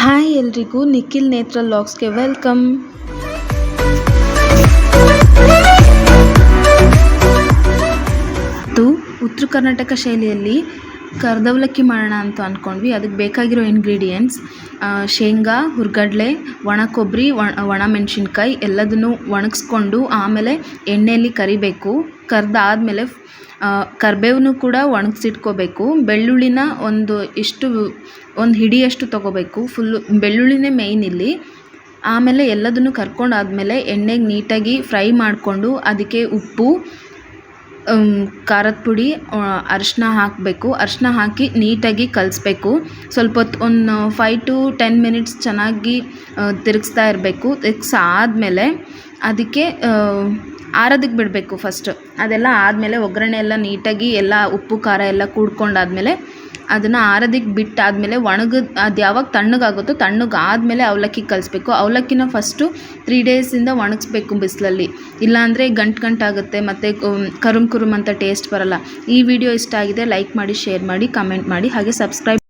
Hi ಎಲ್ರಿಗೂ ನಿಖಿಲ್ ನೇತ್ರ ಲಾಗ್ಸ್ಗೆ welcome. ಉತ್ತರ ಕರ್ನಾಟಕ ಶೈಲಿಯಲ್ಲಿ ಕರ್ದವಲಕ್ಕಿ ಮಾಡೋಣ ಅಂತ ಅಂದ್ಕೊಂಡ್ವಿ. ಅದಕ್ಕೆ ಬೇಕಾಗಿರೋ ಇಂಗ್ರೀಡಿಯೆಂಟ್ಸ್ ಶೇಂಗಾ, ಹುರ್ಗಡ್ಲೆ, ಒಣ ಕೊಬ್ಬರಿ, ಒಣ ಮೆಣಸಿನ್ಕಾಯಿ ಎಲ್ಲದನ್ನು ಒಣಗಿಸ್ಕೊಂಡು ಆಮೇಲೆ ಎಣ್ಣೆಯಲ್ಲಿ ಕರಿಬೇಕು. ಕರ್ದಾದ್ಮೇಲೆ ಕರಿಬೇವನ್ನು ಕೂಡ ಒಣಗಿಸಿಟ್ಕೋಬೇಕು. ಬೆಳ್ಳುಳ್ಳಿನ ಒಂದು ಹಿಡಿಯಷ್ಟು ತೊಗೋಬೇಕು. ಫುಲ್ಲು ಬೆಳ್ಳುಳ್ಳಿನೇ ಮೇಯ್ನ್ ಇಲ್ಲಿ. ಆಮೇಲೆ ಎಲ್ಲದನ್ನು ಕರ್ಕೊಂಡಾದ್ಮೇಲೆ ಎಣ್ಣೆಗೆ ನೀಟಾಗಿ ಫ್ರೈ ಮಾಡಿಕೊಂಡು ಅದಕ್ಕೆ ಉಪ್ಪು, ಖಾರದ ಪುಡಿ, ಅರಿಶಿನ ಹಾಕಬೇಕು. ಅರಿಶಿನ ಹಾಕಿ ನೀಟಾಗಿ ಕಲಿಸ್ಬೇಕು. ಸ್ವಲ್ಪ ಹೊತ್ತು ಒಂದು 5 to 10 minutes ಚೆನ್ನಾಗಿ ತಿರುಗಿಸ್ತಾ ಇರಬೇಕು. ತಿರುಗಿಸಾದ್ಮೇಲೆ ಅದಕ್ಕೆ ಆರೋದಕ್ಕೆ ಬಿಡಬೇಕು ಫಸ್ಟ್. ಅದೆಲ್ಲ ಆದಮೇಲೆ ಒಗ್ಗರಣೆ ಎಲ್ಲ ನೀಟಾಗಿ ಎಲ್ಲ ಉಪ್ಪು ಖಾರ ಎಲ್ಲ ಕೂಡ್ಕೊಂಡಾದ್ಮೇಲೆ ಅದನ್ನು ಆರೋದಕ್ಕೆ ಬಿಟ್ಟಾದಮೇಲೆ ಅದು ಯಾವಾಗ ತಣ್ಣಗಾಗುತ್ತೋ ತಣ್ಣಗಾದಮೇಲೆ ಅವಲಕ್ಕಿ ಕಲಿಸ್ಬೇಕು. ಅವಲಕ್ಕಿನ ಫಸ್ಟು 3 days ಒಣಗಿಸ್ಬೇಕು ಬಿಸಿಲಲ್ಲಿ. ಇಲ್ಲಾಂದರೆ ಗಂಟಾಗುತ್ತೆ ಮತ್ತು ಕರುಮ್ ಅಂತ ಟೇಸ್ಟ್ ಬರಲ್ಲ. ಈ ವಿಡಿಯೋ ಇಷ್ಟ ಆಗಿದೆ ಲೈಕ್ ಮಾಡಿ, ಶೇರ್ ಮಾಡಿ, ಕಮೆಂಟ್ ಮಾಡಿ, ಹಾಗೆ ಸಬ್ಸ್ಕ್ರೈಬ್